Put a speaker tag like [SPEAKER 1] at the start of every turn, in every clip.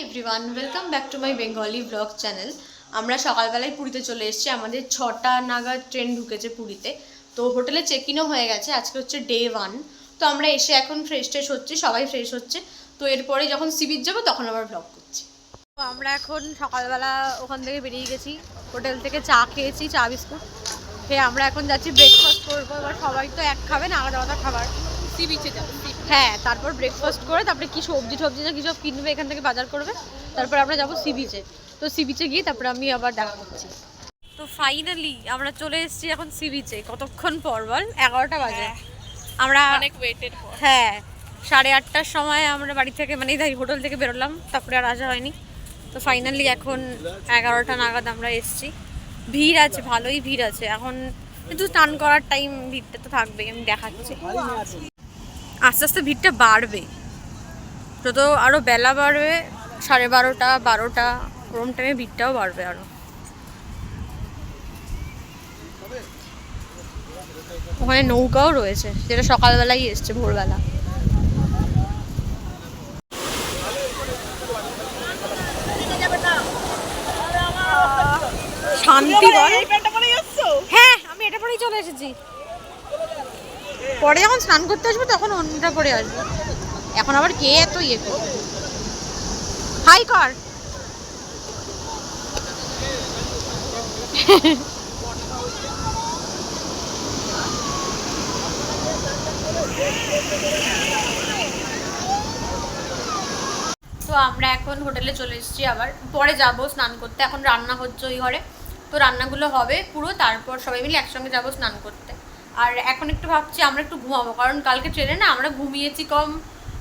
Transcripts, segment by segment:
[SPEAKER 1] Everyone welcome back to my Bengali blog channel. আমরা সকালবেলায় পুরীতে চলে এসেছি। আমাদের 6টা নাগাদ ট্রেন ঢুকেছে পুরীতে। তো হোটেলে চেক ইনও হয়ে গেছে। আজকে হচ্ছে ডে 1। তো আমরা এসে এখন ফ্রেশ হচ্ছি, সবাই ফ্রেশ হচ্ছে। তো এরপরে যখন সি বিচ যাবো তখন আবার ব্লগ করছি। তো আমরা এখন সকালবেলা ওখান থেকে বেরিয়ে গেছি, হোটেল থেকে চা খেয়েছি, চা বিস্কুট খেয়ে আমরা এখন যাচ্ছি ব্রেকফাস্ট করবো। এবার সবাই তো এক খাবে না, আলাদা আলাদা খাবার। সি বিচে যাবো, হ্যাঁ, তারপর ব্রেকফাস্ট করে তারপরে কি সবজি না কি সব কিনবে, এখান থেকে বাজার করবে, তারপর আমরা যাবো সি বিচে। তো সি বিচে গিয়ে তারপরে আমি আবার দেখা করছি। তো ফাইনালি আমরা চলে এসেছি এখন সি বিচে। কতক্ষণ পর বল? 11টা বাজে। আমরা অনেক ওয়েটের পর, হ্যাঁ, 8:30টার সময় আমরা বাড়ি থেকে মানে হোটেল থেকে বেরোলাম, তারপরে আর আসা হয়নি। তো ফাইনালি এখন 11টা নাগাদ আমরা এসেছি। ভিড় আছে, ভালোই ভিড় আছে এখন, কিন্তু স্নান করার টাইম ভিড়টা তো থাকবেই, আমি দেখাচ্ছি। আস্তে আস্তে ভিড়টা বাড়বে, যত আরও বেলা বাড়বে, 12:30 12টা ওরম টাইমে ভিড়টাও বাড়বে আরও। ওখানে নৌকাও রয়েছে, যেটা সকালবেলাই এসছে, ভোরবেলা। শান্তি বল। হ্যাঁ, আমি এটা পরেই চলে এসেছি। পরে যখন স্নান করতে আসবো তখন অন্যটা পরে আসবো। এখন আবার কে এত ইয়ে করবে? হাই কর। তো আমরা এখন হোটেলে চলে এসেছি, আবার পরে যাব স্নান করতে। এখন রান্না হচ্ছে ওই ঘরে, তো রান্নাগুলো হবে পুরো, তারপর সবাই মিলে একসঙ্গে যাব স্নান করতে। আর এখন একটু ভাবছি আমরা একটু ঘুমাবো, কারণ কালকে ট্রেনে না আমরা ঘুমিয়েছি কম,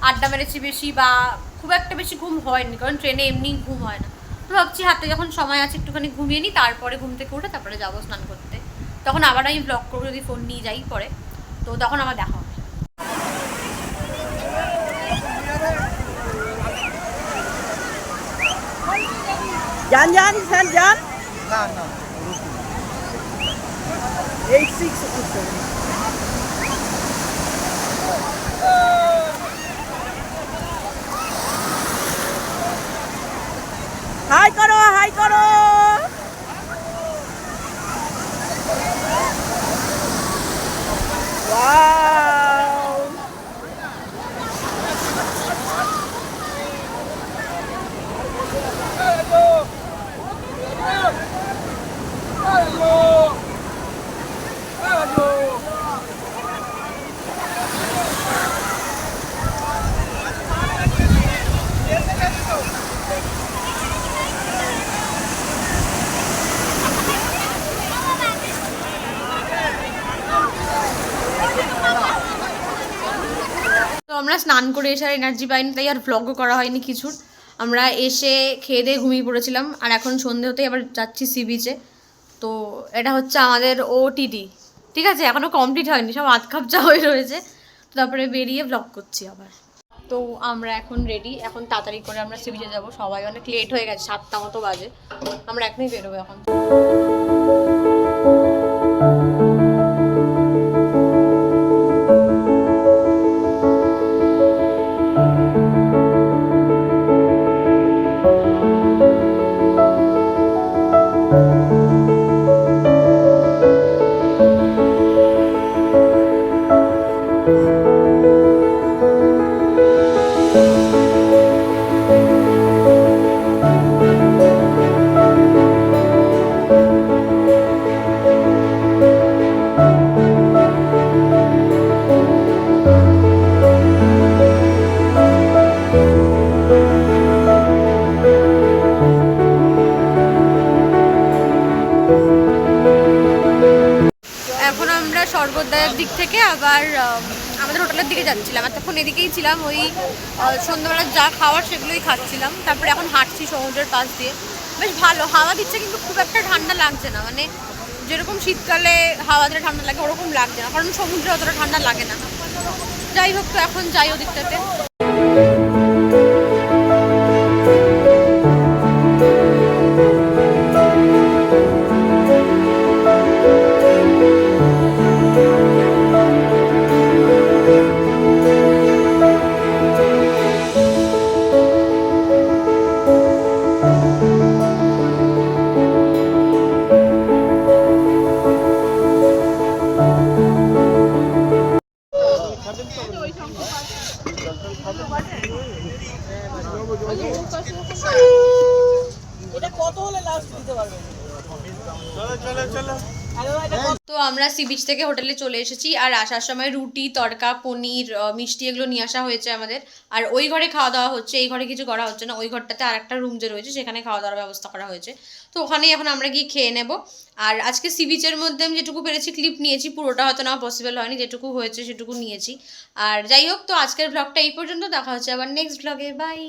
[SPEAKER 1] আড্ডা মেরেছি বেশি, বা খুব একটা বেশি ঘুম হয়নি, কারণ ট্রেনে এমনি ঘুম হয় না। তো ভাবছি হাতে যখন সময় আছে একটুখানি ঘুমিয়ে নিই, তারপরে ঘুম থেকে উঠে তারপরে যাবো স্নান করতে। তখন আবার আমি ব্লগ করবো, যদি ফোন নিয়ে যাই পরে, তো তখন আমার দেখা হবে।
[SPEAKER 2] Jan, Jan, Jan? No, no. 86 Hi karo, hi karo. Wow.
[SPEAKER 1] তো আমরা স্নান করে এসে আর এনার্জি পাইনি, তাই আর ভ্লগও করা হয়নি কিছুর। আমরা এসে খেয়ে দিয়ে ঘুমিয়ে পড়েছিলাম, আর এখন সন্ধে হতেই আবার যাচ্ছি সি বিচে। তো এটা হচ্ছে আমাদের ওটিটি, ঠিক আছে, এখনও কমপ্লিট হয়নি, সব আধখাপচা হয়ে রয়েছে। তো তারপরে বেরিয়ে ভ্লগ করছি আবার। তো আমরা এখন রেডি, এখন তাড়াতাড়ি করে আমরা সি বিচে যাবো। সবাই অনেক লেট হয়ে গেছে, 7টা মতো বাজে, আমরা এখনই বেরোবো এখন। এখন আমরা স্বর্গদ্বারের দিক থেকে আবার আমাদের হোটেলের দিকে যাচ্ছিলাম। এতক্ষণ এদিকেই ছিলাম, ওই সন্ধ্যাবেলার যা খাওয়ার সেগুলোই খাচ্ছিলাম। তারপরে এখন হাঁটছি সমুদ্রের পাশ দিয়ে, বেশ ভালো হাওয়া দিচ্ছে, কিন্তু খুব একটা ঠান্ডা লাগছে না। মানে যেরকম শীতকালে হাওয়া দিলে ঠান্ডা লাগে ওরকম লাগছে না, কারণ সমুদ্রে অতটা ঠান্ডা লাগে না। যাই হোক, তো এখন যাই ওদিকটাতে।
[SPEAKER 2] এটা কত হলে লাস্ট দিতে পারবে?
[SPEAKER 1] তো আমরা সি বিচ থেকে হোটেলে চলে এসেছি, আর আসার সময় রুটি, তড়কা, পনির, মিষ্টি এগুলো নিয়ে আসা হয়েছে আমাদের। আর ওই ঘরে খাওয়া দাওয়া হচ্ছে, এই ঘরে কিছু করা হচ্ছে না। ওই ঘরটাতে আর একটা রুম যে রয়েছে সেখানে খাওয়া দাওয়ার ব্যবস্থা করা হয়েছে। তো ওখানেই এখন আমরা গিয়ে খেয়ে নেব। আর আজকে সি বিচের মধ্যে আমি যেটুকু পেরেছি ক্লিপ নিয়েছি, পুরোটা হয়তো না পসিবল হয়নি, যেটুকু হয়েছে সেটুকু নিয়েছি। আর যাই হোক, তো আজকের ব্লগটা এই পর্যন্ত। দেখা হচ্ছে আবার নেক্সট ব্লগে। বাই।